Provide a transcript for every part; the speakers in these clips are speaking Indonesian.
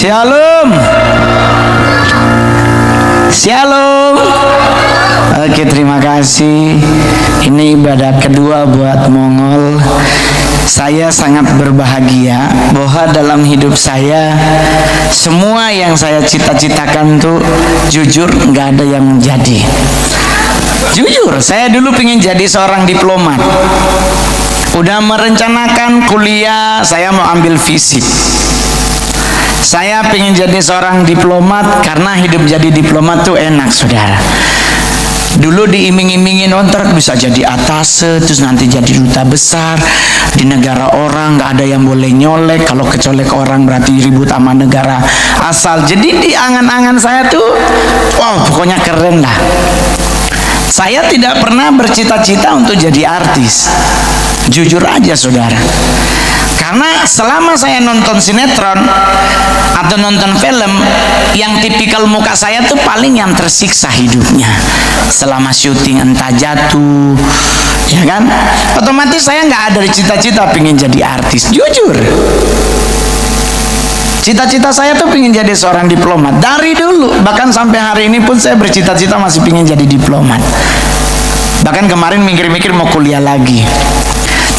Shalom. Shalom. Oke, terima kasih. Ini ibadah kedua buat Mongol. Saya sangat berbahagia bahwa dalam hidup saya semua yang saya cita-citakan tuh jujur nggak ada yang menjadi. Jujur, saya dulu pengen jadi seorang diplomat. Udah merencanakan kuliah, saya mau ambil fisik. Saya pengen jadi seorang diplomat karena hidup jadi diplomat tuh enak, saudara. Dulu diiming-imingin kontrak bisa jadi atase, terus nanti jadi duta besar di negara orang, nggak ada yang boleh nyolek. Kalau kecolek orang berarti ribut sama negara asal. Jadi di angan-angan saya tuh, wow, pokoknya keren lah. Saya tidak pernah bercita-cita untuk jadi artis. Jujur aja, saudara. Karena selama saya nonton sinetron atau nonton film, yang tipikal muka saya tuh paling yang tersiksa hidupnya. Selama syuting entah jatuh, ya kan? Otomatis saya nggak ada cita-cita pengen jadi artis. Jujur. Cita-cita saya tuh pengen jadi seorang diplomat dari dulu. Bahkan sampai hari ini pun saya bercita-cita masih pengen jadi diplomat. Bahkan kemarin mikir-mikir mau kuliah lagi.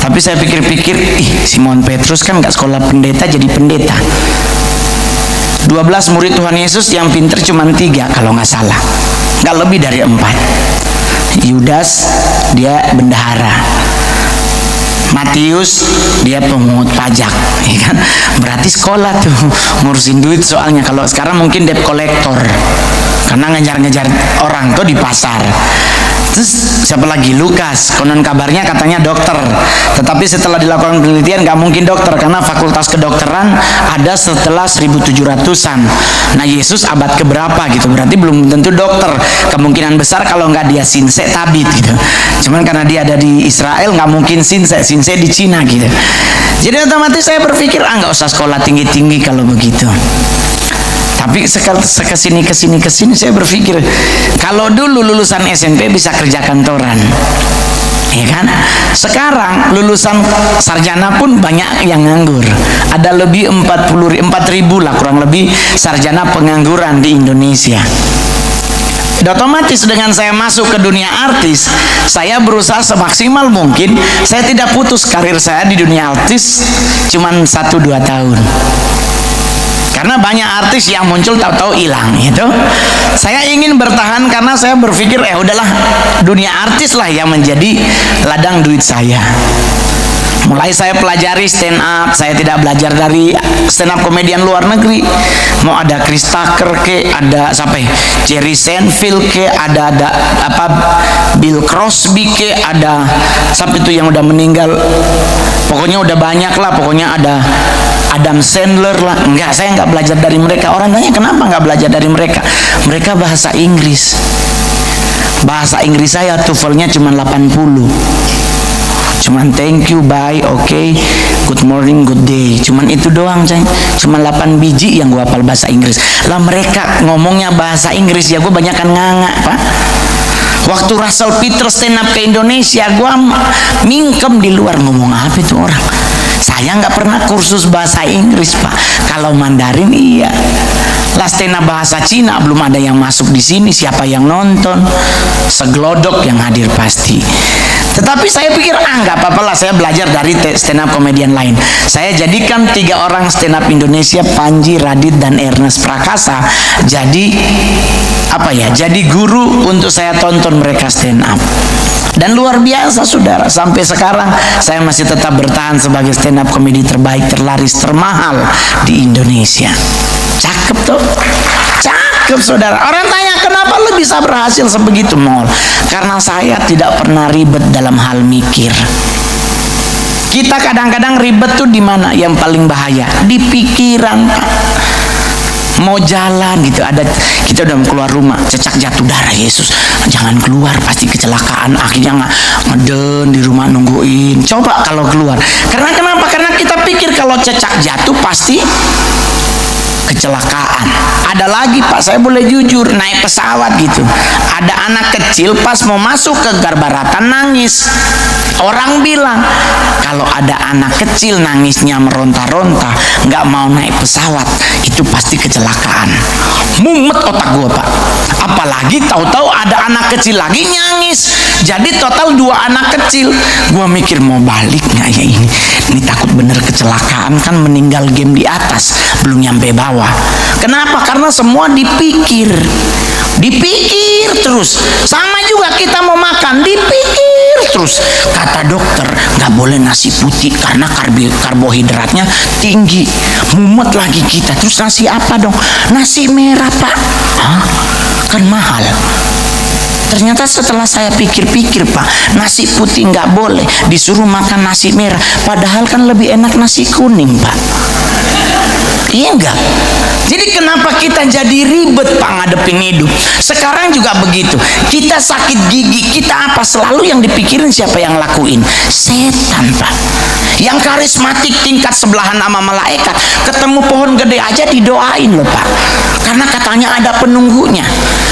Tapi saya pikir-pikir, Simon Petrus kan nggak sekolah pendeta jadi pendeta. 12 murid Tuhan Yesus yang pinter cuma 3 kalau nggak salah. Nggak lebih dari 4. Yudas dia bendahara. Matius dia pemungut pajak, ya kan? Berarti sekolah tuh ngurusin duit soalnya. Kalau sekarang mungkin debt collector karena ngejar-ngejar orang tuh di pasar. Terus siapa lagi? Lukas, konon kabarnya katanya dokter, tetapi setelah dilakukan penelitian nggak mungkin dokter karena fakultas kedokteran ada setelah 1700-an. Nah, Yesus abad keberapa gitu, berarti belum tentu dokter. Kemungkinan besar kalau nggak dia sinse tabib gitu. Cuman karena dia ada di Israel nggak mungkin sinse di Cina gitu. Jadi otomatis saya berpikir nggak usah sekolah tinggi-tinggi kalau begitu. Tapi kesini saya berpikir kalau dulu lulusan SMP bisa kerja kantoran, ya kan? Sekarang lulusan sarjana pun banyak yang nganggur. Ada lebih 4.000 lah kurang lebih sarjana pengangguran di Indonesia. Dan otomatis dengan saya masuk ke dunia artis, saya berusaha semaksimal mungkin. Saya tidak putus karir saya di dunia artis cuman 1-2 tahun. Karena banyak artis yang muncul tahu-tahu hilang gitu. Saya ingin bertahan karena saya berpikir udahlah, dunia artis lah yang menjadi ladang duit saya. Mulai saya pelajari stand up, saya tidak belajar dari stand up komedian luar negeri. Mau ada Chris Tucker ke, ada Jerry Seinfeld ke, ada Bill Cosby ke, ada itu yang udah meninggal. Pokoknya udah banyak lah, pokoknya ada Adam Sandler lah. Enggak, saya nggak belajar dari mereka. Orang tanya kenapa nggak belajar dari mereka? Mereka bahasa Inggris. Bahasa Inggris saya TOEFL-nya cuma 80. Cuman thank you, bye, okay, good morning, good day. Cuman itu doang, ceng. Cuman 8 biji yang gua hafal bahasa Inggris. Lah mereka ngomongnya bahasa Inggris ya gua banyakan nganga, Pak. Waktu Russell Peters stand up ke Indonesia, gua mingkem di luar, ngomong apa itu orang. Saya nggak pernah kursus bahasa Inggris, Pak. Kalau Mandarin iya. Lah stand up bahasa Cina belum ada yang masuk di sini, siapa yang nonton? Seglodok yang hadir pasti. Tetapi saya pikir nggak apa-apa lah, saya belajar dari stand up komedian lain. Saya jadikan 3 orang stand up Indonesia, Panji, Radit, dan Ernest Prakasa, jadi jadi guru untuk saya tonton mereka stand up. Dan luar biasa, saudara, sampai sekarang saya masih tetap bertahan sebagai stand up komedi terbaik, terlaris, termahal di Indonesia. Cakep tuh, cakep, saudara. Orang tanya kenapa lu bisa berhasil sebegitu, Mol? Karena saya tidak pernah ribet dalam hal mikir. Kita kadang-kadang ribet tuh di mana? Yang paling bahaya di pikiran, Pak. Mau jalan gitu, kita udah mau keluar rumah, cecak jatuh darah, Yesus jangan keluar, pasti kecelakaan. Akhirnya ngeden di rumah nungguin. Coba kalau keluar, karena kenapa? Karena kita pikir kalau cecak jatuh pasti kecelakaan. Ada lagi Pak, saya boleh jujur, naik pesawat gitu, ada anak kecil pas mau masuk ke Garbaratan nangis. Orang bilang kalau ada anak kecil nangisnya meronta-ronta nggak mau naik pesawat, itu pasti kecelakaan. Mumet otak gua Pak, apalagi tahu-tahu ada anak kecil lagi nangis, jadi total 2 anak kecil. Gua mikir mau balik nggak ya ini takut bener kecelakaan, kan meninggal game di atas belum nyampe bawah. Kenapa? Karena semua dipikir terus. Sama juga kita mau makan, dipikir terus. Kata dokter nggak boleh nasi putih karena karbohidratnya tinggi. Mumet lagi kita, terus nasi apa dong? Nasi merah Pak. Hah? Kan mahal. Ternyata setelah saya pikir-pikir Pak, nasi putih nggak boleh, disuruh makan nasi merah, padahal kan lebih enak nasi kuning Pak. Iya enggak? Jadi kenapa kita jadi ribet Pak ngadepin hidup? Sekarang juga begitu. Kita sakit gigi, kita apa? Selalu yang dipikirin siapa yang lakuin? Setan Pak. Yang karismatik tingkat sebelahan sama malaikat, ketemu pohon gede aja didoain loh Pak. Karena katanya ada penunggunya.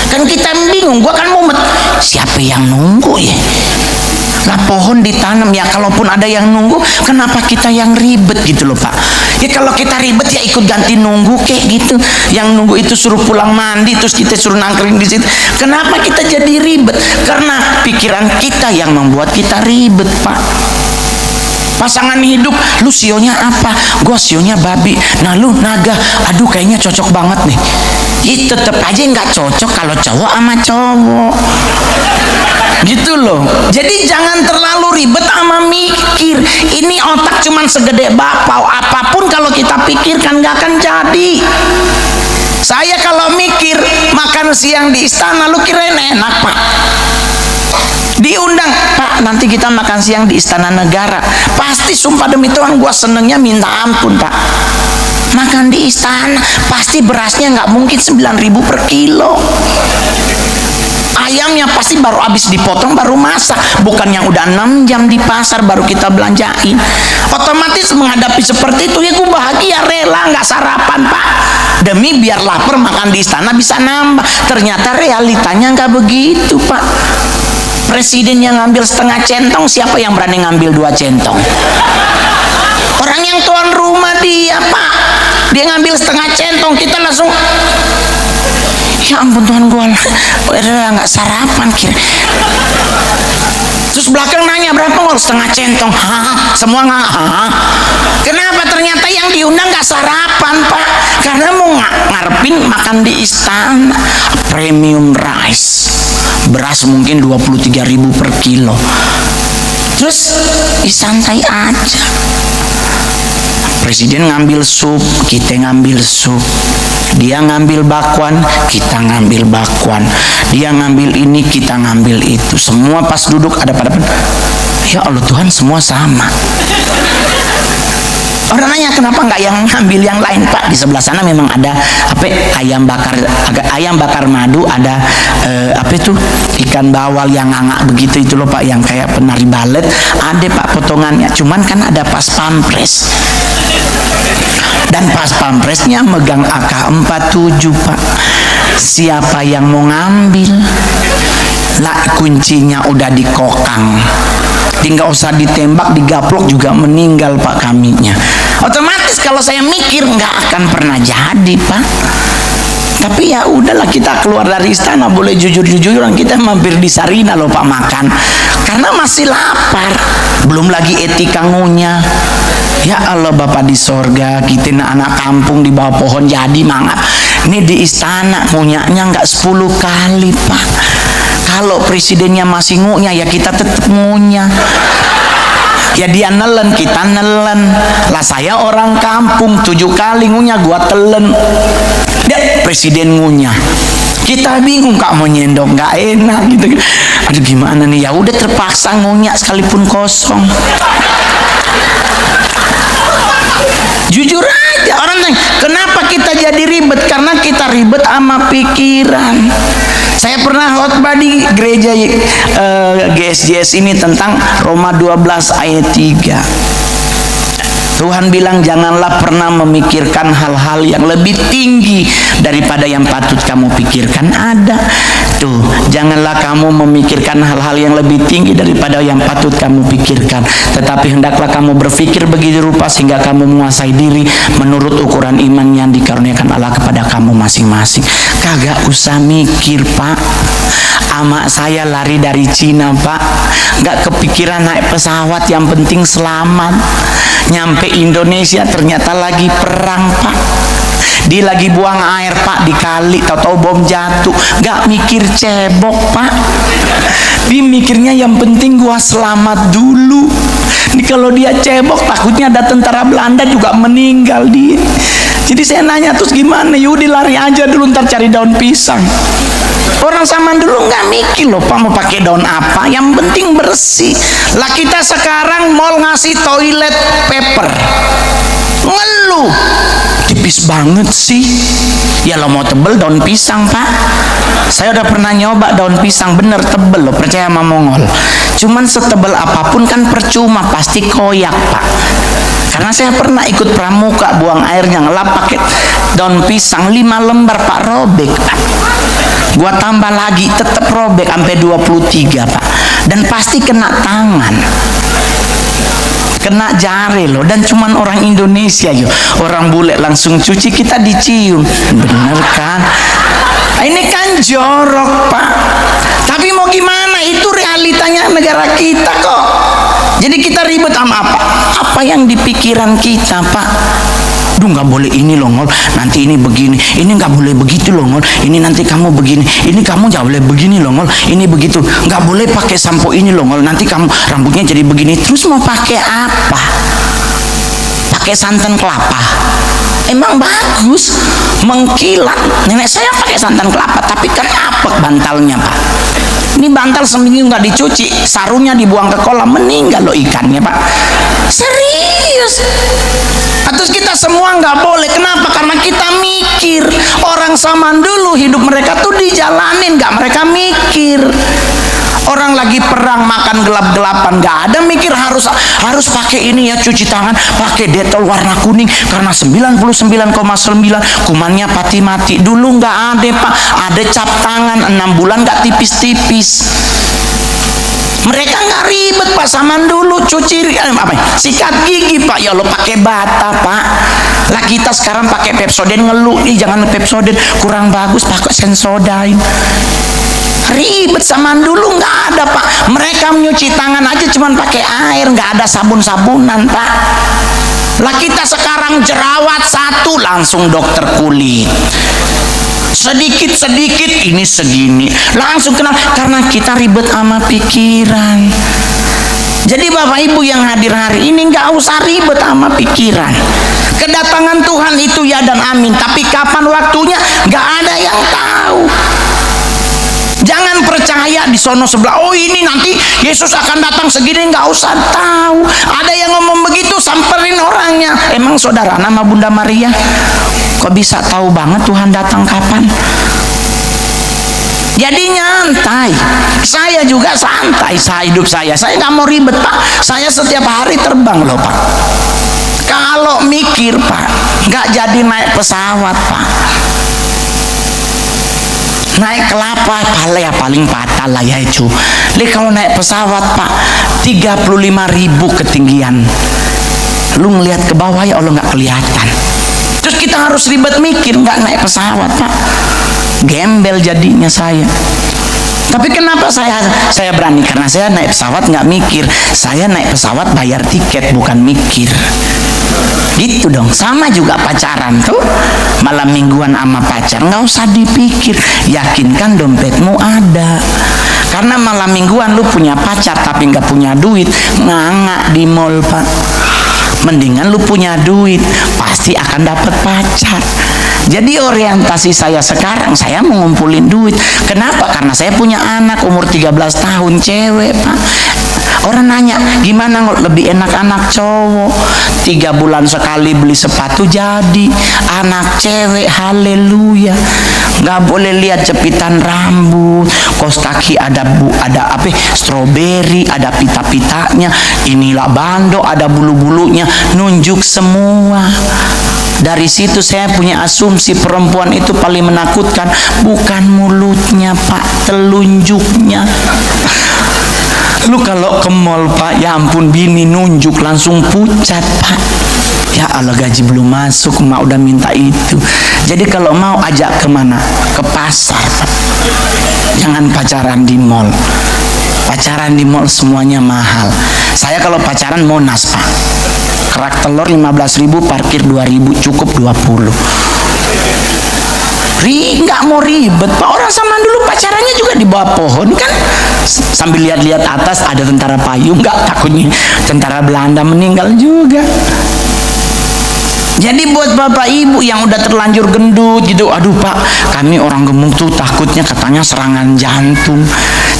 Kan kita bingung, gua kan mumet. Siapa yang nunggu ya? Lah pohon ditanam ya, kalaupun ada yang nunggu, kenapa kita yang ribet gitu loh Pak? Ya kalau kita ribet ya ikut ganti nunggu kayak gitu. Yang nunggu itu suruh pulang mandi, terus kita suruh nangkring di situ. Kenapa kita jadi ribet? Karena pikiran kita yang membuat kita ribet Pak. Pasangan hidup, lu sionya apa? Gua sionya babi. Nah lu naga. Aduh kayaknya cocok banget nih. Itu tetep aja nggak cocok kalau cowok sama cowok. Gitu loh. Jadi jangan terlalu ribet sama mikir. Ini otak cuman segede bapau. Apapun kalau kita pikirkan nggak akan jadi. Saya kalau mikir makan siang di istana, lu kirain enak Pak? Diundang, Pak nanti kita makan siang di Istana Negara. Pasti sumpah demi Tuhan gua senengnya minta ampun Pak. Makan di istana, pasti berasnya nggak mungkin 9.000 per kilo. Ayamnya pasti baru habis dipotong, baru masak. Bukan yang udah 6 jam di pasar baru kita belanjain. Otomatis menghadapi seperti itu ya gue bahagia, rela nggak sarapan Pak. Demi biar lapar makan di istana bisa nambah. Ternyata realitanya nggak begitu Pak. Presiden yang ngambil setengah centong, siapa yang berani ngambil 2 centong? Orang yang tuan rumah dia Pak, dia ngambil setengah centong, kita langsung ya ampun Tuhan gue nggak sarapan kira. Terus belakang nanya berapa ngol setengah centong? Hah? Semua nggak? Hah? Kenapa? Ternyata yang diundang nggak sarapan Pak, karena mau ngarepin makan di istana. Premium rice, beras mungkin 23.000 per kilo. Terus santai aja. Presiden ngambil sup, kita ngambil sup. Dia ngambil bakwan, kita ngambil bakwan. Dia ngambil ini, kita ngambil itu. Semua pas duduk ada pada ya Allah Tuhan, semua sama. Orang nanya kenapa nggak yang ngambil yang lain Pak? Di sebelah sana memang ada apa? Ayam bakar madu, ada apa itu? Ikan bawal yang ngangak begitu itu loh Pak, yang kayak penari balet. Ada Pak potongannya, cuman kan ada pas pampres. Dan pas pampresnya megang AK-47 Pak. Siapa yang mau ngambil? Lah kuncinya udah dikokang. Tinggal usah ditembak, digaplok juga meninggal Pak kaminya. Otomatis kalau saya mikir nggak akan pernah jadi Pak. Tapi ya udahlah, kita keluar dari istana boleh jujur-jujuran, kita mampir di Sarina loh Pak makan. Karena masih lapar. Belum lagi etika ngunyah. Ya Allah Bapak di sorga, kita anak kampung di bawah pohon jadi mangap. Ini di istana ngunyahnya nggak 10 kali Pak. Kalau presidennya masih ngunyah ya kita tetap ngunyah. Ya dia nelen, kita nelen. Lah saya orang kampung 7 kali ngunyah, gua telen. Dia presiden ngunyah. Kita bingung Kak mau nyendok nggak enak gitu. Aduh gimana nih? Ya udah terpaksa ngunyah sekalipun kosong. Jujur aja orang tanya, kenapa kita jadi ribet? Karena kita ribet sama pikiran. Saya pernah khotbah di gereja GSJS ini tentang Roma 12 ayat 3. Tuhan bilang janganlah pernah memikirkan hal-hal yang lebih tinggi daripada yang patut kamu pikirkan. Ada tuh, janganlah kamu memikirkan hal-hal yang lebih tinggi daripada yang patut kamu pikirkan, tetapi hendaklah kamu berpikir begitu rupa sehingga kamu menguasai diri menurut ukuran iman yang dikaruniakan Allah kepada kamu masing-masing. Kagak usah mikir, Pak. Amak saya lari dari Cina, Pak, gak kepikiran naik pesawat, yang penting selamat. Nyampe Indonesia ternyata lagi perang, Pak. Dia lagi buang air, Pak, di kali, tahu-tahu bom jatuh. Gak mikir cebok, Pak. Dia mikirnya yang penting gua selamat dulu. Ini kalau dia cebok takutnya ada tentara Belanda juga meninggal dia. Jadi saya nanya, terus gimana? Yudi lari aja dulu, ntar cari daun pisang. Orang zaman dulu nggak mikir loh, Pak, mau pakai daun apa, yang penting bersih. Lah kita sekarang mau ngasih toilet paper, ngeluh, tipis banget sih. Ya lo mau tebel daun pisang, Pak. Saya udah pernah nyoba daun pisang, bener tebel loh, percaya sama Mongol. Cuman setebel apapun kan percuma, pasti koyak, Pak. Karena saya pernah ikut pramuka buang airnya, ngelap pakai daun pisang 5 lembar, Pak, robek, Pak. Gua tambah lagi tetap robek sampai 23, Pak. Dan pasti kena tangan, kena jari loh. Dan cuman orang Indonesia yo, orang bule langsung cuci, kita dicium. Bener kan? Ini kan jorok, Pak. Tapi mau gimana, itu realitanya negara kita kok. Jadi kita ribet sama apa? Apa yang di pikiran kita, Pak? Duh, nggak boleh ini loh, Ngol, nanti ini begini. Ini nggak boleh begitu loh, Ngol, ini nanti kamu begini. Ini kamu nggak boleh begini loh, Ngol, ini begitu. Nggak boleh pakai sampo ini loh, Ngol, nanti kamu rambutnya jadi begini. Terus mau pakai apa? Pakai santan kelapa? Emang bagus, mengkilat. Nenek saya pakai santan kelapa, tapi kan apek bantalnya, Pak. Ini bantal seminggu nggak dicuci, sarungnya dibuang ke kolam, meninggal loh ikannya, Pak. Serius. Terus kita semua nggak boleh. Kenapa? Karena kita mikir. Orang zaman dulu hidup mereka tuh dijalanin, nggak mereka mikir. Orang lagi perang makan gelap-gelapan, nggak ada mikir harus pakai ini ya, cuci tangan pakai detol warna kuning karena 99,9 kumannya pati mati. Dulu nggak ada, Pak. Ada cap tangan 6 bulan nggak tipis-tipis. Mereka nggak ribet, Pak, zaman dulu. Cuci sikat gigi, Pak, ya lo pakai bata, Pak. Lah kita sekarang pakai Pepsodent, ngeluh, ih jangan Pepsodent, kurang bagus, pakai Sensodyne. Ribet. Zaman dulu nggak ada, Pak. Mereka menyuci tangan aja cuman pakai air, nggak ada sabun-sabunan, Pak. Lah kita sekarang jerawat satu langsung dokter kulit. Sedikit-sedikit ini segini, langsung kenal, karena kita ribet sama pikiran. Jadi Bapak Ibu yang hadir hari ini nggak usah ribet sama pikiran. Kedatangan Tuhan itu ya dan amin, tapi kapan waktunya nggak ada yang tahu. Jangan percaya di sono sebelah, oh ini nanti Yesus akan datang segini, nggak usah tahu. Ada yang ngomong begitu, samperin orangnya. Emang saudara nama Bunda Maria kok bisa tahu banget Tuhan datang kapan? Jadi nyantai. Saya juga santai, hidup saya nggak mau ribet, Pak. Saya setiap hari terbang loh, Pak. Kalau mikir, Pak, nggak jadi naik pesawat, Pak. Naik kelapa ya paling patah lah ya itu. Kalau naik pesawat, Pak, 35.000 ketinggian. Lu ngelihat ke bawah ya Allah nggak kelihatan. Terus kita harus ribet mikir, nggak naik pesawat, Pak. Gembel jadinya saya. Tapi kenapa saya berani? Karena saya naik pesawat nggak mikir. Saya naik pesawat bayar tiket, bukan mikir. Gitu dong. Sama juga pacaran tuh, malam mingguan sama pacar nggak usah dipikir, yakinkan dompetmu ada. Karena malam mingguan lu punya pacar tapi nggak punya duit, nganga di mall, Pak. Mendingan lu punya duit, pasti akan dapat pacar. Jadi orientasi saya sekarang, saya mau ngumpulin duit. Kenapa? Karena saya punya anak umur 13 tahun, cewek, Pak. Orang nanya, gimana lebih enak anak cowok? 3 bulan sekali beli sepatu jadi. Anak cewek, haleluya. Gak boleh lihat jepitan rambut, kaos kaki ada apa? Stroberi, ada pita-pitanya. Inilah bando, ada bulu-bulunya, nunjuk semua. Dari situ saya punya asumsi perempuan itu paling menakutkan bukan mulutnya, Pak, telunjuknya. Lu kalau ke mall, Pak, ya ampun, bini nunjuk langsung pucat, Pak. Ya Allah, gaji belum masuk, mak udah minta itu. Jadi kalau mau ajak kemana? Ke pasar, Pak. Jangan pacaran di mall. Pacaran di mall semuanya mahal. Saya kalau pacaran Monas, Pak. Kerak telur 15.000, parkir 2.000, cukup 20. Nggak mau ribet, Pak. Orang zaman dulu pacarannya juga di bawah pohon kan, sambil lihat-lihat atas ada tentara payung, nggak takutnya tentara Belanda meninggal juga. Jadi buat bapak ibu yang udah terlanjur gendut gitu, aduh Pak, kami orang gemuk tuh takutnya katanya serangan jantung.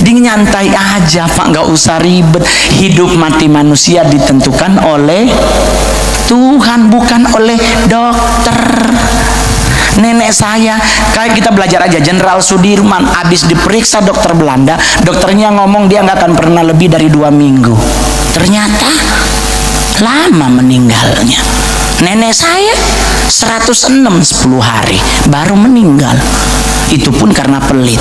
Nyantai aja, Pak, nggak usah ribet. Hidup mati manusia ditentukan oleh Tuhan, bukan oleh dokter. Nenek saya, kayak kita belajar aja, Jenderal Sudirman habis diperiksa dokter Belanda, dokternya ngomong dia nggak akan pernah lebih dari 2 minggu. Ternyata lama meninggalnya. Nenek saya 106 10 hari baru meninggal. Itu pun karena pelit.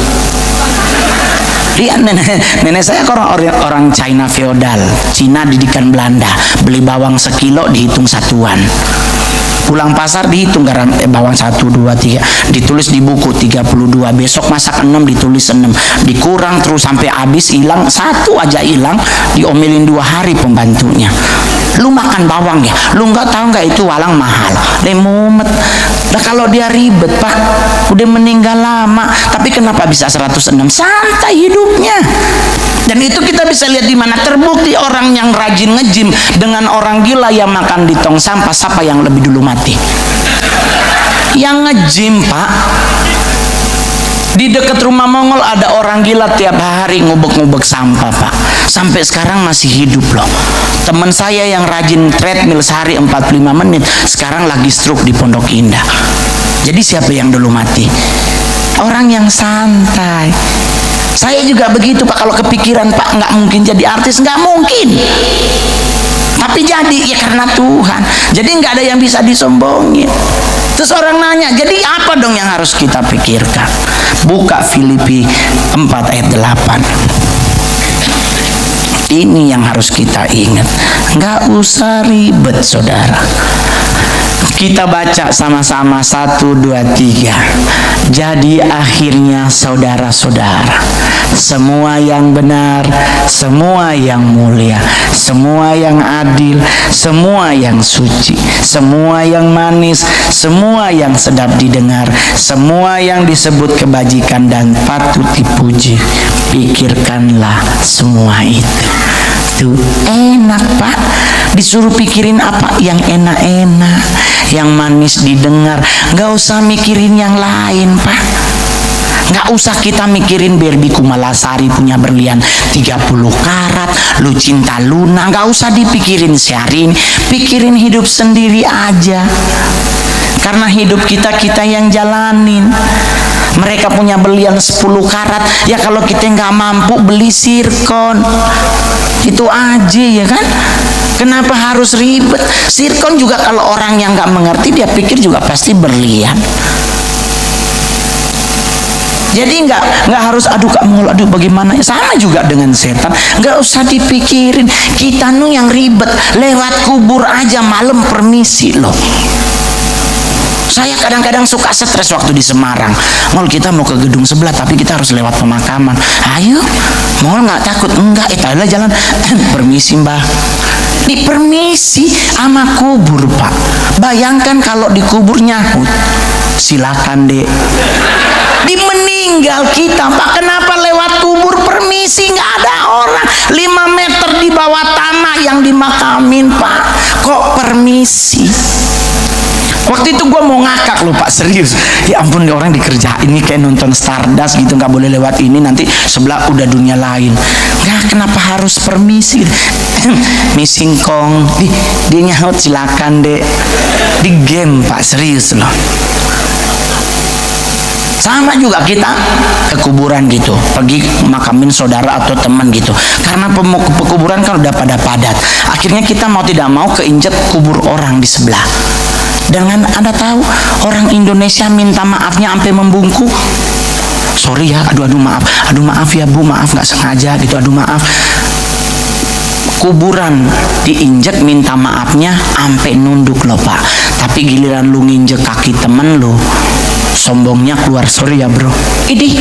Dia nenek saya orang China feodal, Cina didikan Belanda. Beli bawang sekilo dihitung satuan. Pulang pasar dihitung garam bawang 1, 2, 3, ditulis di buku 32. Besok masak 6, ditulis 6. Dikurang terus sampai habis, hilang satu aja hilang, diomelin 2 hari pembantunya. Lu makan bawang ya? Lu nggak tahu nggak itu walang mahal. Mumet. Nah kalau dia ribet, Pak, udah meninggal lama, tapi kenapa bisa 106? Santai hidupnya. Dan itu kita bisa lihat di mana terbukti orang yang rajin nge-gym dengan orang gila yang makan di tong sampah, siapa yang lebih dulu mati? Yang nge-gym, Pak. Di dekat rumah Mongol ada orang gila tiap hari ngubek-ngubek sampah, Pak. Sampai sekarang masih hidup loh. Teman saya yang rajin treadmill sehari 45 menit, sekarang lagi stroke di Pondok Indah. Jadi siapa yang dulu mati? Orang yang santai. Saya juga begitu, Pak. Kalau kepikiran, Pak, nggak mungkin jadi artis, nggak mungkin. Tapi jadi ya karena Tuhan. Jadi nggak ada yang bisa disombongin. Terus orang nanya, jadi apa dong yang harus kita pikirkan? Buka Filipi 4 ayat 8. Ini yang harus kita ingat. Nggak usah ribet, saudara. Kita baca sama-sama 1, 2, 3. Jadi akhirnya saudara-saudara, semua yang benar, semua yang mulia, semua yang adil, semua yang suci, semua yang manis, semua yang sedap didengar, semua yang disebut kebajikan dan patut dipuji, pikirkanlah semua itu. Tuh enak, Pak. Disuruh pikirin apa yang enak-enak, yang manis didengar. Nggak usah mikirin yang lain, Pak. Nggak usah kita mikirin Barbie Kumalasari punya berlian 30 karat, lu cinta Luna. Nggak usah dipikirin Syahrini. Pikirin hidup sendiri aja. Karena hidup kita yang jalanin. Mereka punya berlian 10 karat, ya kalau kita nggak mampu beli sirkon. Itu aja ya kan. Kenapa harus ribet? Sirkon juga kalau orang yang nggak mengerti dia pikir juga pasti berlian. Jadi nggak harus aduh Kak Mul, aduh bagaimana? Sama juga dengan setan, nggak usah dipikirin. Kita nu yang ribet, lewat kubur aja malam permisi loh. Saya kadang-kadang suka stres waktu di Semarang. Mul, kita mau ke gedung sebelah tapi kita harus lewat pemakaman. Ayo, Mul nggak takut? Enggak, itulah jalan. Permisi Mbah. Dipermisi sama kubur, Pak. Bayangkan kalau di kubur nyahut. Silakan Dek. Di meninggal kita, Pak, kenapa lewat kubur permisi? Nggak ada orang 5 meter di bawah tanah yang dimakamin, Pak. Kok permisi? Waktu itu gue mau ngakak loh Pak, serius. Ya ampun, di orang dikerjain ini kayak nonton Stardust gitu, nggak boleh lewat ini, nanti sebelah udah dunia lain. Nah, kenapa harus permisi? Missing kong, dia nyaut silakan dek. Di game Pak, serius loh. Sama juga kita ke kuburan gitu, pergi makamin saudara atau teman gitu, karena pekuburan kan udah pada padat, akhirnya kita mau tidak mau keinjek kubur orang di sebelah. Dengan Anda tahu orang Indonesia minta maafnya sampai membungkuk, sorry ya, aduh maaf ya bu, maaf nggak sengaja gitu, aduh maaf. Kuburan diinjek minta maafnya sampai nunduk loh Pak, tapi giliran lu nginjek kaki temen lu, sombongnya keluar, sorry ya bro. Ini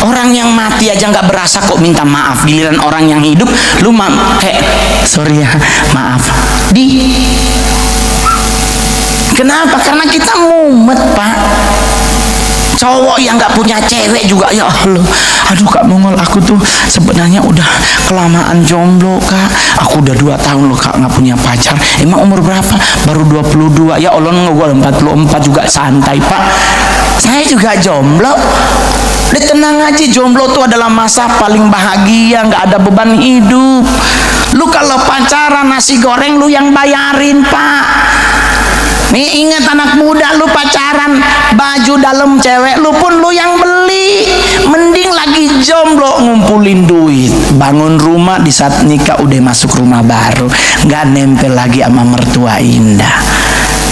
orang yang mati aja nggak berasa kok minta maaf, giliran orang yang hidup lu kayak sorry ya, maaf. Kenapa? Karena kita mumet Pak. Cowok yang nggak punya cewek juga, ya Allah, aduh Kak Mongol, aku tuh sebenarnya udah kelamaan jomblo Kak, aku udah 2 tahun loh Kak nggak punya pacar. Emang umur berapa? Baru 22. Ya Allah, gue 44 juga, santai Pak, saya juga jomblo. Udah tenang aja, jomblo tuh adalah masa paling bahagia, nggak ada beban hidup. Lu kalau pacaran nasi goreng lu yang bayarin Pak. Nih ingat anak muda, lu pacaran baju dalam cewek lu pun lu yang beli. Mending lagi jomblo ngumpulin duit, bangun rumah, di saat nikah udah masuk rumah baru, nggak nempel lagi sama mertua indah.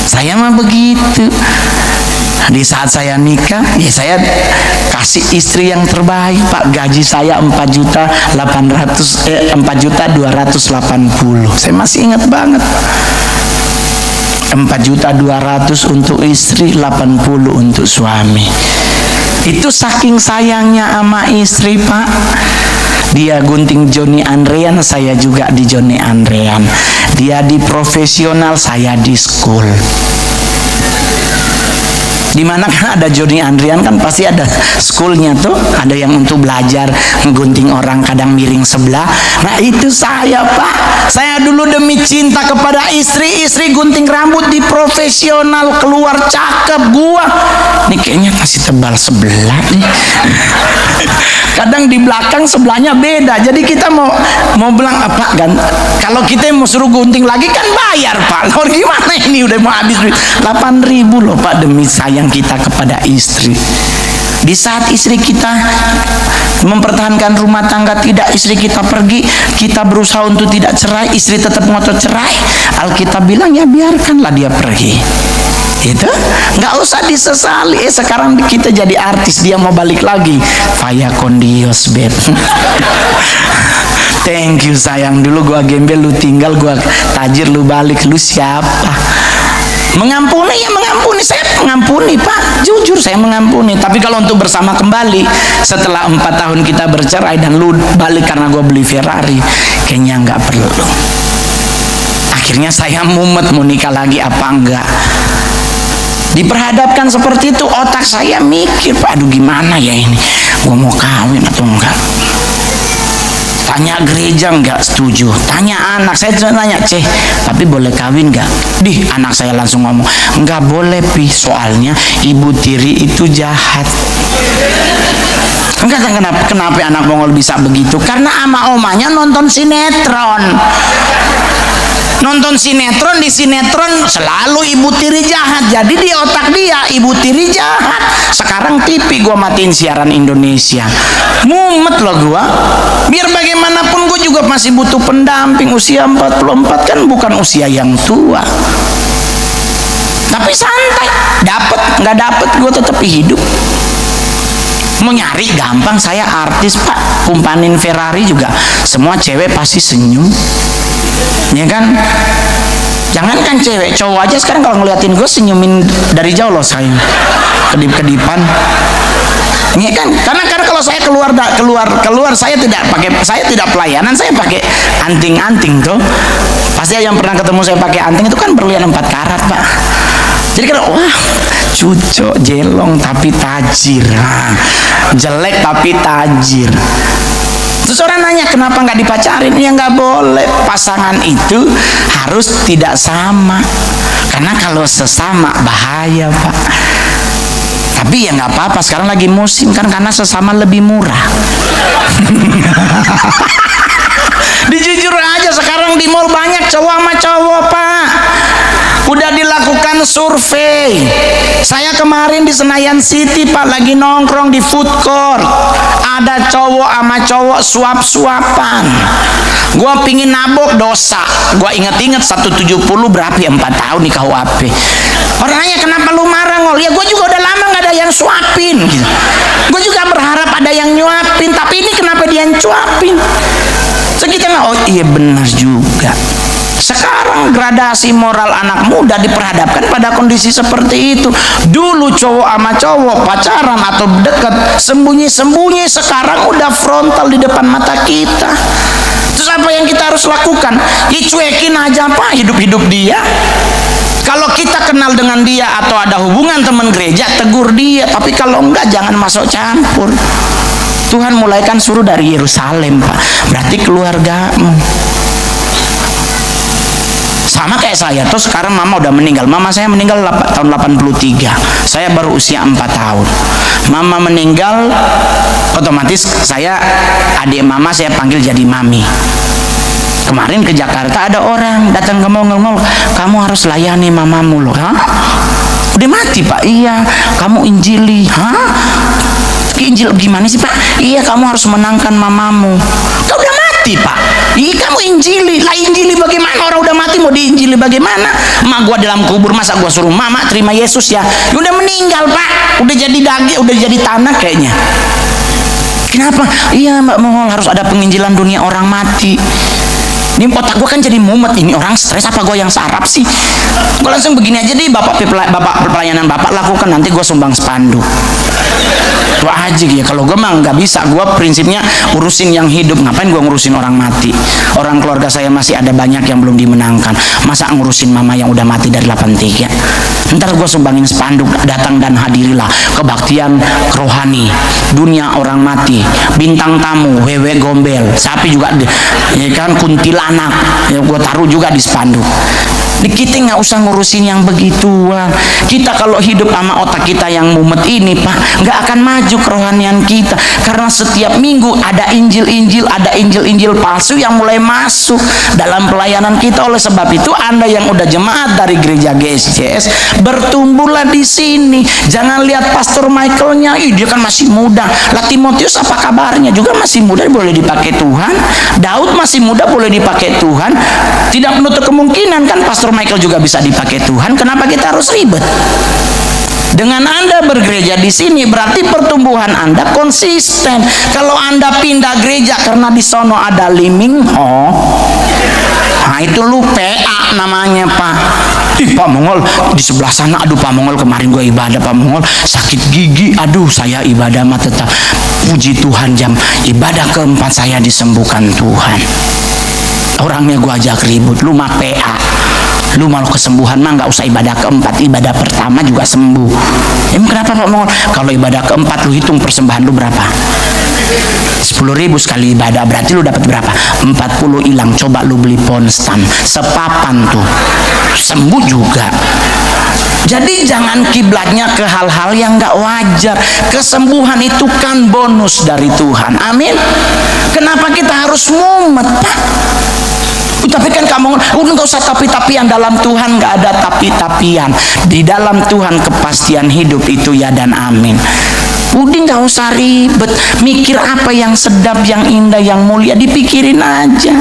Saya mah begitu. Di saat saya nikah, ya saya kasih istri yang terbaik Pak. Gaji saya 4.280.000. Saya masih ingat banget. 4.200.000 untuk istri, 80 untuk suami. Itu saking sayangnya sama istri Pak. Dia gunting Johnny Andrean, saya juga di Johnny Andrean. Dia di profesional, saya di school. Dimana kan ada Johnny Andrean kan pasti ada schoolnya tuh, ada yang untuk belajar menggunting orang kadang miring sebelah. Nah itu saya Pak, saya dulu demi cinta kepada istri gunting rambut di profesional, keluar cakep gua. Ini kayaknya masih tebal sebelah nih. Kadang di belakang sebelahnya beda, jadi kita mau bilang apa kan, kalau kita mau suruh gunting lagi kan bayar Pak. Kalau gimana ini udah mau habis 8.000 loh Pak, demi sayang kita kepada istri. Di saat istri kita mempertahankan rumah tangga, tidak, istri kita pergi, kita berusaha untuk tidak cerai, istri tetap ngotot cerai, Alkitab bilang ya biarkanlah dia pergi. Itu nggak usah disesali. Sekarang kita jadi artis, dia mau balik lagi, Faya Kondios beb. Thank you sayang, dulu gua gembel, lu tinggal, gua tajir, lu balik, lu siapa? Mengampuni ya mengampuni, saya mengampuni Pak, jujur saya mengampuni. Tapi kalau untuk bersama kembali setelah 4 tahun kita bercerai dan lu balik karena gue beli Ferrari, kayaknya nggak perlu. Akhirnya saya mumet mau nikah lagi apa enggak. Diperhadapkan seperti itu, otak saya mikir Pak, aduh gimana ya ini, gue mau kawin atau enggak. Tanya gereja nggak setuju, tanya anak saya, tanya tapi boleh kawin nggak? Anak saya langsung ngomong nggak boleh pi, soalnya ibu tiri itu jahat. Enggak, kenapa anak Mongol bisa begitu? Karena ama omanya nonton sinetron. Nonton sinetron, di sinetron selalu ibu tiri jahat, jadi di otak dia ibu tiri jahat. Sekarang TV gua matiin siaran Indonesia, mumet loh gua. Biar bagaimanapun gua juga masih butuh pendamping. Usia 44 kan bukan usia yang tua, tapi santai, dapet nggak dapet gua tetap hidup. Mau nyari gampang, saya artis Pak, kumpanin Ferrari juga semua cewek pasti senyum, ya kan? Jangankan cewek, cowok aja sekarang kalau ngeliatin gue senyumin dari jauh loh, saya kedip-kedipan, ya kan? Karena kalau saya keluar saya tidak pelayanan, saya pakai anting-anting tuh. Pasti yang pernah ketemu saya pakai anting itu kan berlian 4 karat Pak. Jadi kan wah, cucok jelong tapi tajir, jelek tapi tajir. Terus orang nanya, kenapa nggak dipacarin? Ya nggak boleh, pasangan itu harus tidak sama, karena kalau sesama bahaya, Pak. Tapi ya nggak apa-apa, sekarang lagi musim kan, karena sesama lebih murah. Dijujur aja, sekarang di mall banyak cowok sama cowok, Pak. Udah dilakukan survei. Saya kemarin di Senayan City, Pak, lagi nongkrong di food court. Ada cowok sama cowok suap-suapan. Gua pingin nabok, dosa. Gua inget-inget 170 berapa ya, 4 tahun di KUHP. Orang nanya, kenapa lu marah, Ngol? Ya gua juga udah lama gak ada yang suapin gitu. Gua juga berharap ada yang nyuapin, tapi ini kenapa dia yang cuapin? Sekitar, oh iya benar juga. Sekarang gradasi moral anak muda diperhadapkan pada kondisi seperti itu. Dulu cowok sama cowok pacaran atau dekat sembunyi-sembunyi, sekarang udah frontal di depan mata kita. Terus apa yang kita harus lakukan? Ya cuekin aja, Pak, hidup-hidup dia. Kalau kita kenal dengan dia atau ada hubungan teman gereja, tegur dia. Tapi kalau enggak, jangan masuk campur. Tuhan mulaikan suruh dari Yerusalem, Pak. Berarti keluargamu. Sama kayak saya, terus sekarang mama udah meninggal. Mama saya meninggal tahun 83. Saya baru usia 4 tahun. Mama meninggal, otomatis saya, adik mama saya panggil jadi mami. Kemarin ke Jakarta ada orang datang ke Ngol, kamu harus layani mamamu loh. Hah? Udah mati, Pak? Iya. Kamu injili. Hah? Injil gimana sih, Pak? Iya, kamu harus menangkan mamamu. Kau udah mati, Pak. Iya, kamu injili. Lah injili bagaimana? Orang udah mati mau diinjili bagaimana? Mak gua dalam kubur, masa gua suruh mama terima Yesus ya? Udah meninggal, Pak. Udah jadi daging, udah jadi tanah kayaknya. Kenapa? Iya, Mbak Mongol, harus ada penginjilan dunia orang mati. Ini otak gue kan jadi mumet, ini orang stres apa gue yang sarap sih? Gue langsung begini aja deh, bapak pelayanan bapak lakukan, nanti gue sumbang spanduk. Itu aja ya. Kalau gue mah nggak bisa, gue prinsipnya urusin yang hidup, ngapain gue ngurusin orang mati? Orang keluarga saya masih ada banyak yang belum dimenangkan, masa ngurusin mama yang udah mati dari 83? Ntar gue sumbangin spanduk, datang dan hadirilah kebaktian rohani, dunia orang mati, bintang tamu, wewe gombel, sapi juga, ya kan, kuntilanak, ya gue taruh juga di spanduk. Kita nggak usah ngurusin yang begituan. Kita kalau hidup sama otak kita yang mumet ini, Pak, nggak akan maju kerohanian kita, karena setiap minggu ada injil-injil palsu yang mulai masuk dalam pelayanan kita. Oleh sebab itu, Anda yang udah jemaat dari gereja GSCS, bertumbuhlah di sini. Jangan lihat Pastor Michaelnya, dia kan masih muda. Lah Timotius apa kabarnya? Juga masih muda, boleh dipakai Tuhan. Daud masih muda, boleh dipakai Tuhan. Tidak menutup kemungkinan kan Pastor Michael juga bisa dipakai Tuhan. Kenapa kita harus ribet? Dengan Anda bergereja di sini berarti pertumbuhan Anda konsisten. Kalau Anda pindah gereja karena di sono ada limingho, nah itu lu PA namanya, Pak. Ih, Pak Mongol di sebelah sana, aduh Pak Mongol kemarin gue ibadah, Pak Mongol sakit gigi, aduh saya ibadah mah tetap, puji Tuhan jam ibadah keempat saya disembuhkan Tuhan. Orangnya gue ajak ribut, lu mah PA. Lu malu kesembuhan mah nggak usah ibadah keempat, ibadah pertama juga sembuh. Emang kenapa, Pak Mongol? Kalau ibadah keempat lu hitung persembahan lu berapa? 10.000 sekali ibadah, berarti lu dapat berapa? 40 hilang. Coba lu beli ponstan sepapan tuh, sembuh juga. Jadi jangan kiblatnya ke hal-hal yang nggak wajar. Kesembuhan itu kan bonus dari Tuhan. Amin. Kenapa kita harus mumet, Pak? Tapi kan kamu nggak usah tapi-tapian. Dalam Tuhan nggak ada tapi-tapian. Di dalam Tuhan kepastian hidup itu ya dan amin. Udah nggak usah ribet. Mikir apa yang sedap, yang indah, yang mulia, dipikirin aja.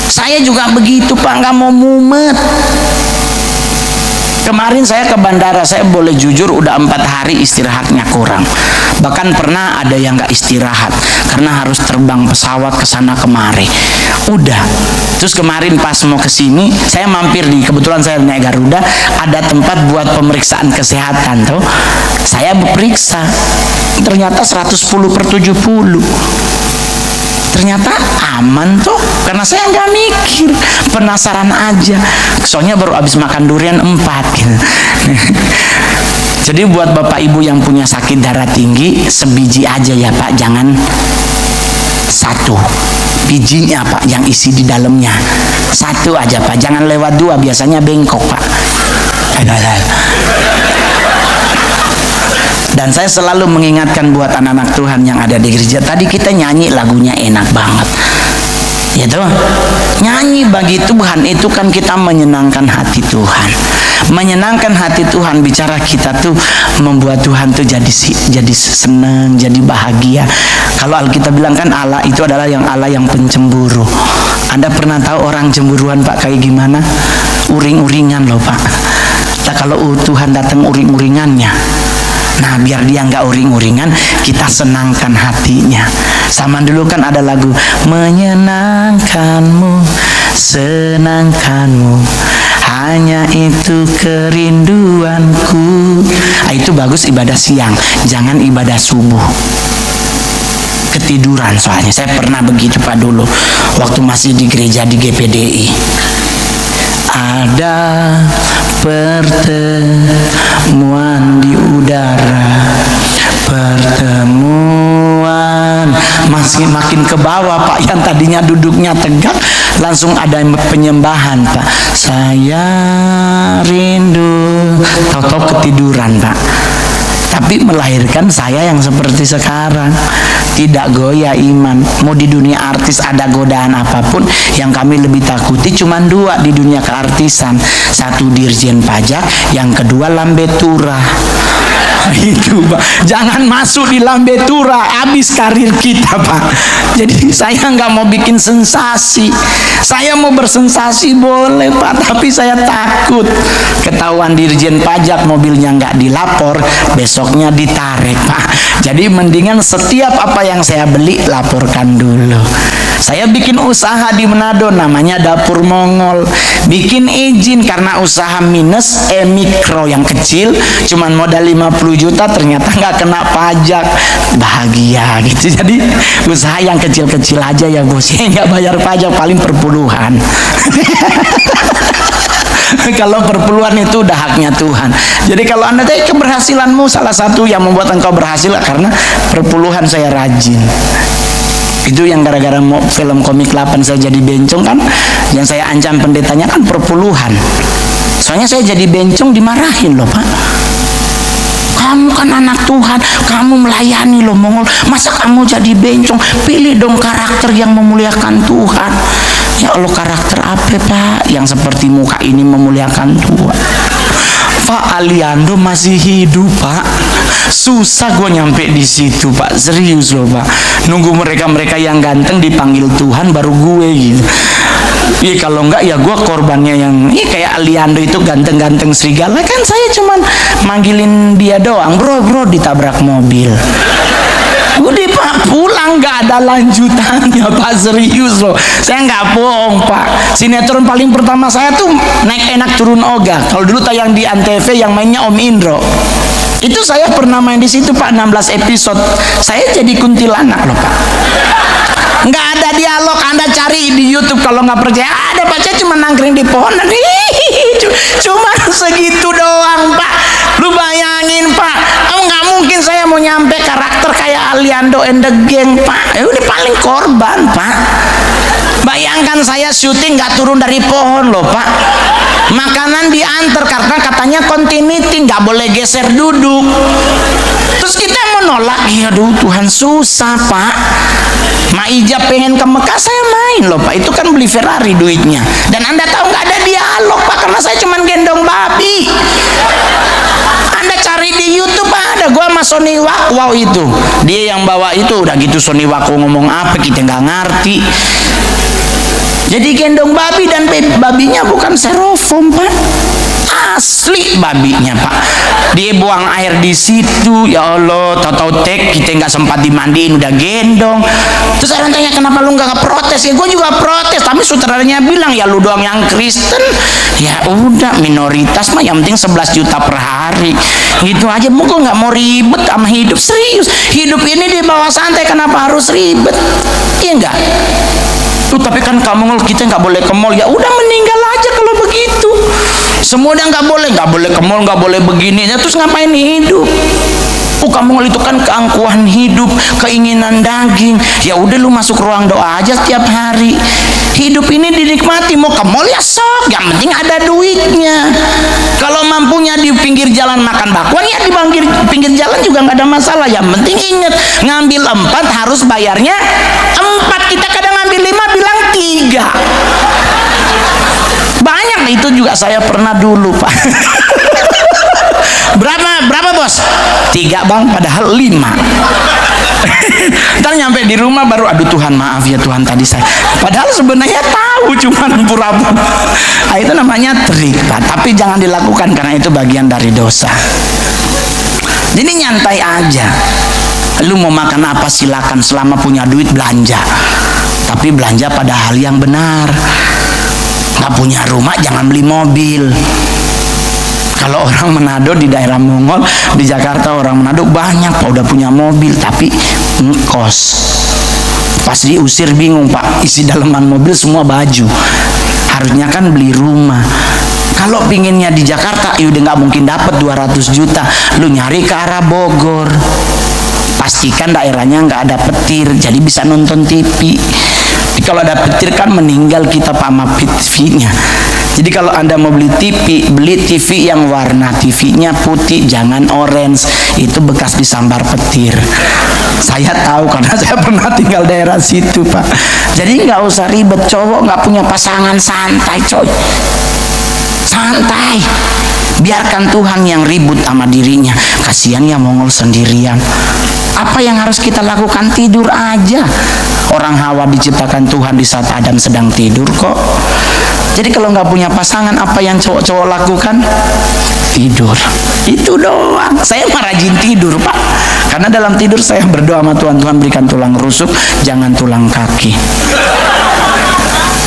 Saya juga begitu, Pak, nggak mau mumet. Kemarin saya ke bandara, saya boleh jujur udah 4 hari istirahatnya kurang. Bahkan pernah ada yang nggak istirahat karena harus terbang pesawat ke sana kemari. Udah. Terus kemarin pas mau ke sini, saya mampir di, kebetulan saya naik Garuda, ada tempat buat pemeriksaan kesehatan tuh. Saya periksa. Ternyata 110/70. Ternyata aman tuh, karena saya nggak mikir, penasaran aja. Soalnya baru habis makan durian 4 gitu. Jadi buat bapak ibu yang punya sakit darah tinggi, sebiji aja ya Pak, jangan satu bijinya Pak, yang isi di dalamnya satu aja Pak, jangan lewat dua, biasanya bengkok Pak. Dan saya selalu mengingatkan buat anak-anak Tuhan yang ada di gereja, tadi kita nyanyi lagunya enak banget gitu, nyanyi bagi Tuhan itu kan kita menyenangkan hati Tuhan. Menyenangkan hati Tuhan, bicara kita tuh membuat Tuhan tuh jadi senang, jadi bahagia. Kalau Alkitab bilang kan Allah itu adalah Allah yang pencemburu. Anda pernah tahu orang cemburuan Pak kayak gimana? Uring-uringan loh Pak. Nah, kalau Tuhan datang uring-uringannya, nah biar dia nggak uring-uringan, kita senangkan hatinya. Sama dulu kan ada lagu menyenangkanmu, senangkanmu, hanya itu kerinduanku. Nah, itu bagus ibadah siang, jangan ibadah subuh. Ketiduran soalnya. Saya pernah begitu Pak dulu waktu masih di gereja di GPDI. Ada pertemuan di udara, pertemuan masih makin ke bawah Pak, yang tadinya duduknya tegak langsung ada penyembahan Pak. Saya rindu, tahu-tahu ketiduran Pak. Tapi melahirkan saya yang seperti sekarang, tidak goyah iman. Mau di dunia artis ada godaan apapun, yang kami lebih takuti cuma dua di dunia keartisan. Satu dirjen pajak, yang kedua lambe turah. Itu Pak, jangan masuk di lambe turah, habis karir kita Pak. Jadi saya nggak mau bikin sensasi. Saya mau bersensasi boleh Pak, tapi saya takut ketahuan dirjen pajak mobilnya nggak dilapor, besoknya ditarik Pak. Jadi mendingan setiap apa yang saya beli laporkan dulu. Saya bikin usaha di Manado namanya Dapur Mongol, bikin izin karena usaha minus mikro yang kecil, cuman modal 50 juta, ternyata nggak kena pajak, bahagia gitu. Jadi usaha yang kecil-kecil aja ya bos, nggak bayar pajak, paling perpuluhan. Kalau perpuluhan itu udah haknya Tuhan. Jadi kalau Anda tahu keberhasilanmu, salah satu yang membuat engkau berhasil karena perpuluhan saya rajin. Itu yang gara-gara film komik 8 saya jadi bencong kan, yang saya ancam pendetanya kan perpuluhan. Soalnya saya jadi bencong dimarahin loh Pak. Kamu kan anak Tuhan, kamu melayani loh Mongol, masa kamu jadi bencong? Pilih dong karakter yang memuliakan Tuhan. Ya Allah, karakter apa Pak yang seperti muka ini memuliakan Tuhan? Pak Aliando masih hidup Pak, susah gue nyampe di situ Pak, serius loh Pak. Nunggu mereka yang ganteng dipanggil Tuhan baru gue gitu. Iya kalau enggak ya gue korbannya yang kayak Aliando itu ganteng-ganteng serigala kan, saya cuman manggilin dia doang, bro ditabrak mobil. Udah Pak, pulang nggak ada lanjutannya Pak, serius loh, saya nggak bohong Pak. Sinetron paling pertama saya tuh Naik Enak Turun Ogah, kalau dulu tayang di Antv yang mainnya Om Indro. Itu saya pernah main di situ Pak, 16 episode. Saya jadi kuntilanak loh Pak. Nggak ada dialog, Anda cari di YouTube kalau nggak percaya. Ada Pak, saya cuma nangkring di pohon. Cuma segitu doang Pak. Lu bayangin Pak, nggak mungkin saya mau nyampe karakter kayak Aliando and the Gang Pak. Udah paling korban Pak. Bayangkan saya syuting nggak turun dari pohon loh Pak. Makanan diantar karena katanya continuity, nggak boleh geser duduk. Terus kita mau nolak, ya aduh Tuhan susah Pak. Maijab pengen ke Mekah, saya main loh Pak. Itu kan beli Ferrari duitnya. Dan Anda tahu nggak ada dialog Pak, karena saya cuma gendong babi. Anda cari di YouTube ada gua sama Sony Wakwaw itu. Dia yang bawa itu, udah gitu Sony Wakwaw ngomong apa kita nggak ngerti. Jadi gendong babi dan babinya bukan styrofoam Pak, asli babinya Pak. Dia buang air di situ, ya Allah, tahu-tahu kita nggak sempat dimandiin udah gendong. Terus saya tanya kenapa lu nggak protes? Ya gue juga protes, tapi sutradaranya bilang ya lu doang yang Kristen. Ya udah, minoritas mah yang penting 11 juta per hari gitu aja. Gue nggak mau ribet sama hidup, serius. Hidup ini dibawa santai, kenapa harus ribet? Iya enggak? Tapi kan kamu kita nggak boleh ke mall. Ya udah, meninggal aja kalau begitu. Semuanya nggak boleh ke mall, nggak boleh begini. Ya terus ngapain hidup? kamu itu kan keangkuhan hidup, keinginan daging. Ya udah lu masuk ruang doa aja setiap hari. Hidup ini dinikmati, mau ke mall ya sok, yang penting ada duitnya. Kalau mampunya di pinggir jalan makan bakwan ya di pinggir jalan juga nggak ada masalah. Yang penting inget, ngambil 4 harus bayarnya 4. Kita kadang ngambil 5 bilang 3. Banyak itu juga saya pernah dulu, Pak. Berapa bos? 3 bang, padahal 5. Ntar nyampe di rumah baru, aduh Tuhan maaf ya Tuhan tadi saya, padahal sebenarnya tahu, cuman pura-pura. Nah, itu namanya trik, Pak. Tapi jangan dilakukan karena itu bagian dari dosa. Jadi nyantai aja. Lu mau makan apa silakan, selama punya duit belanja. Tapi belanja pada hal yang benar. Nggak punya rumah jangan beli mobil. Kalau orang Manado di daerah Mongol, di Jakarta orang Manado banyak Pak udah punya mobil tapi ngkos. Pas diusir bingung Pak, isi dalaman mobil semua baju. Harusnya kan beli rumah. Kalau pinginnya di Jakarta, ya udah nggak mungkin dapat 200 juta. Lu nyari ke arah Bogor. Pastikan daerahnya nggak ada petir, jadi bisa nonton TV. Kalau ada petir kan meninggal kita Pak sama TV-nya. Jadi kalau Anda mau beli TV, beli TV yang warna TV-nya putih, jangan orange. Itu bekas disambar petir. Saya tahu karena saya pernah tinggal daerah situ Pak. Jadi nggak usah ribet, cowok nggak punya pasangan santai coy. Santai. Biarkan Tuhan yang ribut sama dirinya. Kasihan ya Mongol sendirian. Apa yang harus kita lakukan? Tidur aja. Orang Hawa diciptakan Tuhan di saat Adam sedang tidur kok. Jadi kalau nggak punya pasangan, apa yang cowok-cowok lakukan? Tidur. Itu doang. Saya mah rajin tidur Pak. Karena dalam tidur saya berdoa sama Tuhan, Tuhan berikan tulang rusuk, jangan tulang kaki.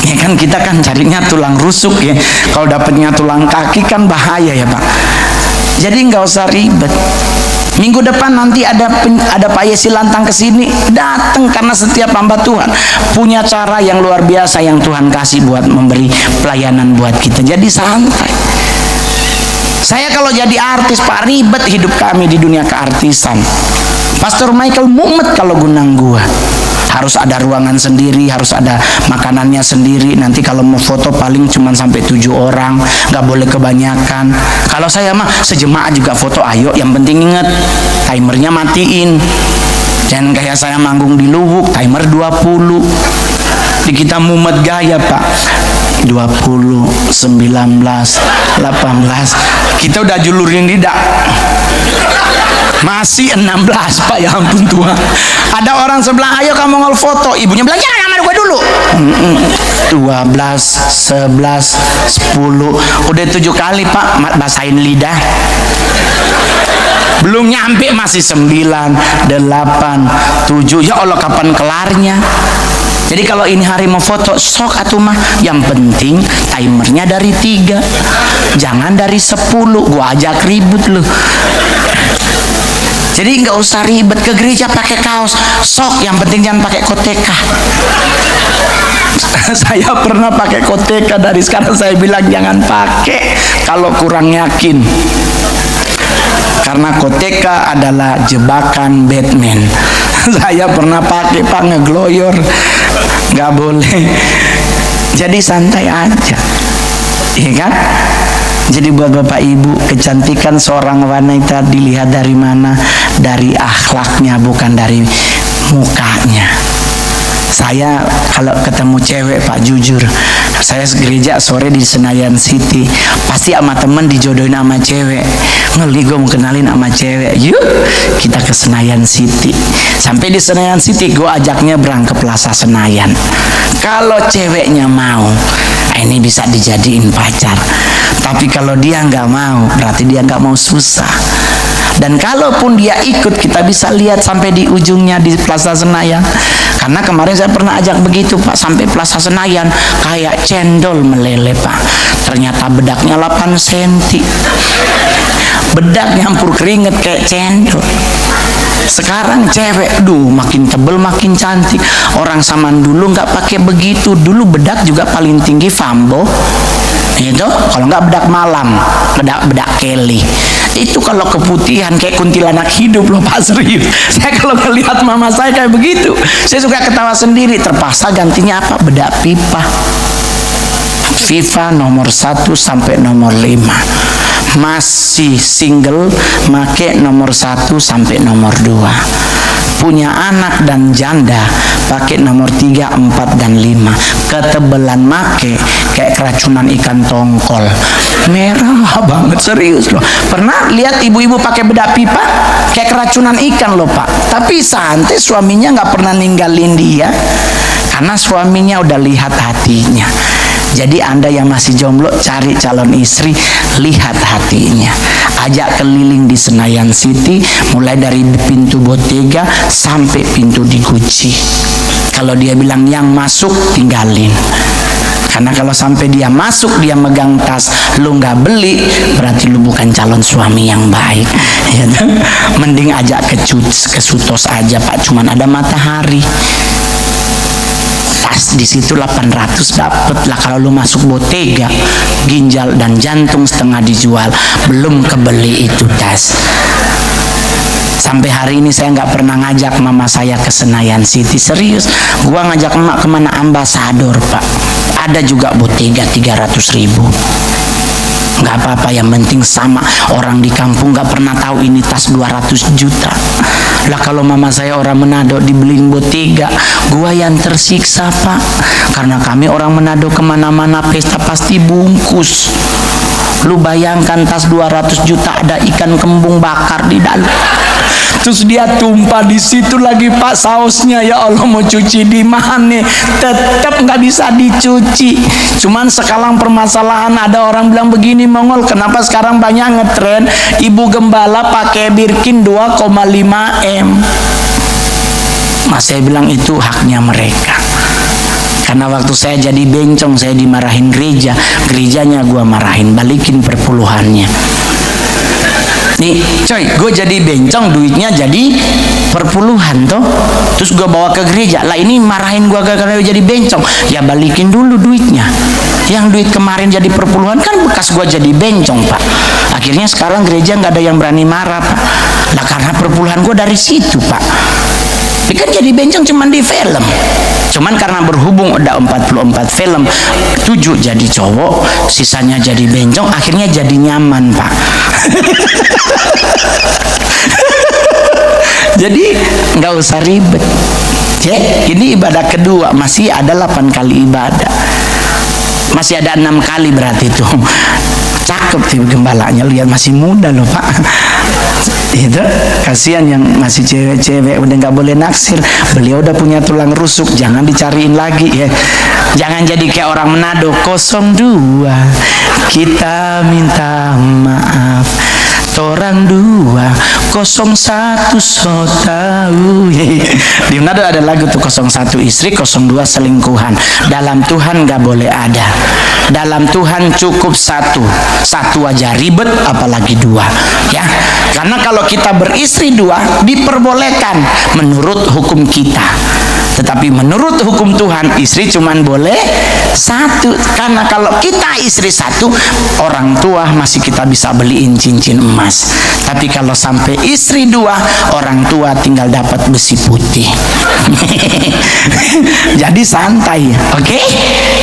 Ya kan kita kan carinya tulang rusuk ya. Kalau dapatnya tulang kaki kan bahaya ya Pak. Jadi nggak usah ribet. Minggu depan nanti ada Pak Yesi Lantang kesini, datang karena setiap hamba Tuhan punya cara yang luar biasa yang Tuhan kasih buat memberi pelayanan buat kita. Jadi santai. Saya kalau jadi artis Pak, ribet hidup kami di dunia keartisan. Pastor Michael mumet kalau gunang gua. Harus ada ruangan sendiri, harus ada makanannya sendiri. Nanti kalau mau foto paling cuma sampai 7 orang, nggak boleh kebanyakan. Kalau saya mah sejemaah juga foto, ayo. Yang penting inget, timernya matiin. Jangan kayak saya manggung di Luwuk, timer 20. Di kita mumet gaya Pak. 20, 19, 18. Kita udah julurin lidah. Masih 16 Pak, ya ampun Tuhan. Ada orang sebelah, ayo kamu ngol foto. Ibunya bilang, jangan sama gue dulu. 12, 11, 10. Udah 7 kali Pak, basahin lidah. Belum nyampe masih 9, 8, 7. Ya Allah kapan kelarnya. Jadi kalau ini hari mau foto, sok atuh mah. Yang penting timernya dari 3. Jangan dari 10. Gua ajak ribut loh. Jadi nggak usah ribet, ke gereja pakai kaos, sok. Yang penting jangan pakai koteka. Saya pernah pakai koteka, dari sekarang saya bilang jangan pakai kalau kurang yakin. Karena koteka adalah jebakan Batman. Saya pernah pakai Pak, ngegloyor, nggak boleh. Jadi santai aja, iya kan? Jadi buat Bapak Ibu, kecantikan seorang wanita dilihat dari mana? Dari akhlaknya, bukan dari mukanya. Saya kalau ketemu cewek Pak, jujur, saya gereja sore di Senayan City, pasti sama temen dijodohin sama cewek. Ngeli gue mau kenalin sama cewek, yuk kita ke Senayan City. Sampai di Senayan City gue ajaknya berangkat ke Plaza Senayan. Kalau ceweknya mau, ini bisa dijadiin pacar. Tapi kalau dia nggak mau, berarti dia nggak mau susah. Dan kalaupun dia ikut, kita bisa lihat sampai di ujungnya di Plaza Senayan. Karena kemarin saya pernah ajak begitu Pak, sampai Plaza Senayan, kayak cendol meleleh Pak. Ternyata bedaknya 8 cm. Bedak nyampur keringet kayak cendol. Sekarang cewek, makin tebel makin cantik. Orang zaman dulu nggak pakai begitu. Dulu bedak juga paling tinggi Fambo. Itu kalau nggak bedak malam, bedak Kelly. Itu kalau keputihan kayak kuntilanak hidup loh Pak, serius. Saya kalau melihat mama saya kayak begitu, saya suka ketawa sendiri. Terpaksa gantinya apa? Bedak pipa. FIFA nomor 1 sampai nomor 5. Masih single, make nomor 1 sampai nomor 2. Punya anak dan janda, pakai nomor 3, 4, dan 5. Ketebelan make kayak keracunan ikan tongkol. Merah banget, serius loh. Pernah lihat ibu-ibu pakai bedak pipa? Kayak keracunan ikan loh Pak. Tapi santai, suaminya nggak pernah ninggalin dia. Karena suaminya udah lihat hatinya. Jadi Anda yang masih jomblo, cari calon istri, lihat hatinya. Ajak keliling di Senayan City, mulai dari pintu Bottega sampai pintu di Gucci. Kalau dia bilang yang masuk, tinggalin. Karena kalau sampai dia masuk, dia megang tas, lu nggak beli, berarti lu bukan calon suami yang baik. Ya, mending ajak ke Sutos aja Pak, cuman ada matahari. Tas di situ 800 dapet lah. Kalau lu masuk Bottega, ginjal dan jantung setengah dijual, belum kebeli itu tas. Sampai hari ini saya nggak pernah ngajak mama saya ke Senayan City, serius. Gua ngajak emak kemana? Ambasador Pak. Ada juga Bottega 300.000. Nggak apa-apa, yang penting sama. Orang di kampung nggak pernah tahu ini tas 200 juta. Lah kalau mama saya orang Manado dibeliin Bottega, gua yang tersiksa Pak. Karena kami orang Manado kemana-mana pesta pasti bungkus. Lu bayangkan tas 200 juta ada ikan kembung bakar di dalam. Terus dia tumpah di situ lagi Pak sausnya. Ya Allah, mau cuci di mana? Tetap nggak bisa dicuci. Cuman sekarang permasalahan, ada orang bilang begini, Mongol, kenapa sekarang banyak ngetren ibu gembala pakai Birkin 2,5 M? Mas saya bilang itu haknya mereka. Karena waktu saya jadi bencong, saya dimarahin gereja, gerejanya gua marahin, balikin perpuluhannya. Nih coy, gue jadi bencong, duitnya jadi perpuluhan toh. Terus gue bawa ke gereja, lah ini marahin gue karena jadi bencong. Ya balikin dulu duitnya. Yang duit kemarin jadi perpuluhan kan bekas gue jadi bencong Pak. Akhirnya sekarang gereja nggak ada yang berani marah Pak. Nah karena perpuluhan gue dari situ Pak. Dia kan jadi bencong cuman di film. Cuman karena berhubung udah 44 film, 7 jadi cowok, sisanya jadi bencong, akhirnya jadi nyaman Pak. Jadi nggak usah ribet. Ini ibadah kedua, masih ada 8 kali ibadah. Masih ada 6 kali berarti tuh. Cakep sih gembalanya, lihat masih muda loh Pak. Itu kasihan yang masih cewek-cewek udah nggak boleh naksir. Beliau udah punya tulang rusuk, jangan dicariin lagi ya. Jangan jadi kayak orang Manado 02. Kita minta maaf. Orang 2 01 so tahu. Di Manado ada lagu tuh, 01 istri, 02 selingkuhan. Dalam Tuhan nggak boleh ada. Dalam Tuhan cukup satu aja ribet, apalagi 2 ya. Karena kalau kita beristri 2 diperbolehkan menurut hukum kita. Tetapi menurut hukum Tuhan istri cuman boleh 1. Karena kalau kita istri 1, orang tua masih kita bisa beliin cincin emas. Tapi kalau sampai istri 2, orang tua tinggal dapat besi putih. Jadi santai, oke?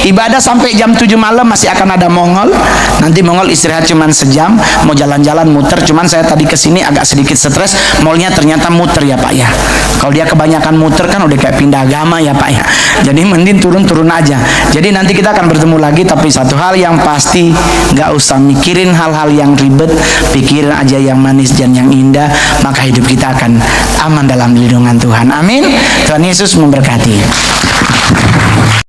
Ibadah sampai jam 7 malam masih akan ada Mongol. Nanti Mongol istirahat cuman sejam, mau jalan-jalan muter. Cuman saya tadi kesini agak sedikit stres, mallnya ternyata muter ya Pak ya. Kalau dia kebanyakan muter kan udah kayak pindah agama ya Pak ya. Jadi mending turun-turun aja. Jadi nanti kita akan bertemu lagi, tapi satu hal yang pasti, nggak usah mikirin hal-hal yang ribet, pikirin aja yang manis dan yang indah, maka hidup kita akan aman dalam lindungan Tuhan. Amin. Tuhan Yesus memberkati.